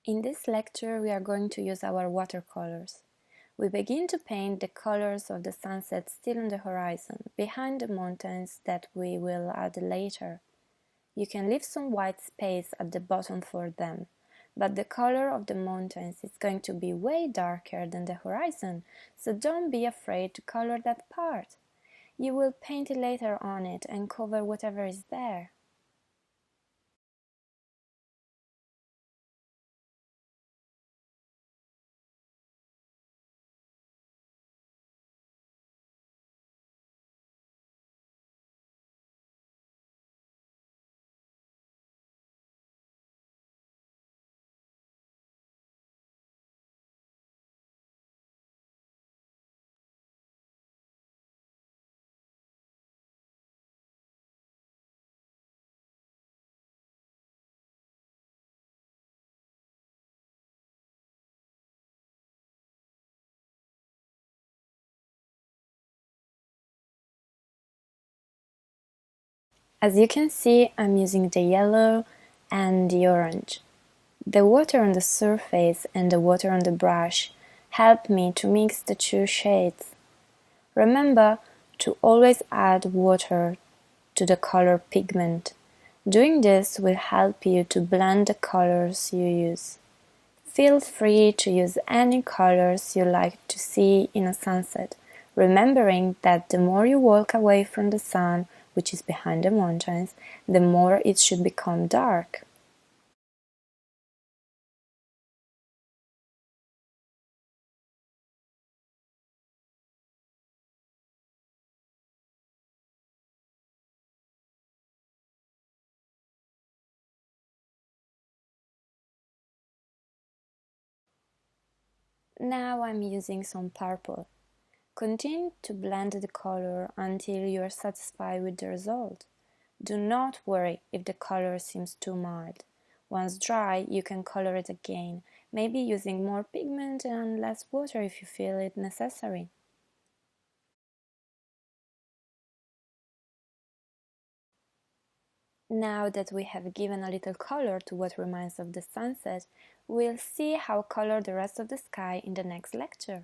In this lecture we are going to use our watercolors. We begin to paint the colors of the sunset still on the horizon, behind the mountains that we will add later. You can leave some white space at the bottom for them, but the color of the mountains is going to be way darker than the horizon, so don't be afraid to color that part. You will paint later on it and cover whatever is there. As you can see, I'm using the yellow and the orange. The water on the surface and the water on the brush help me to mix the two shades. Remember to always add water to the color pigment. Doing this will help you to blend the colors you use. Feel free to use any colors you like to see in a sunset, remembering that the more you walk away from the sun, which is behind the mountains, the more it should become dark. Now I'm using some purple. Continue to blend the color until you are satisfied with the result. Do not worry if the color seems too mild. Once dry, you can color it again, maybe using more pigment and less water if you feel it necessary. Now that we have given a little color to what reminds of the sunset, we'll see how color the rest of the sky in the next lecture.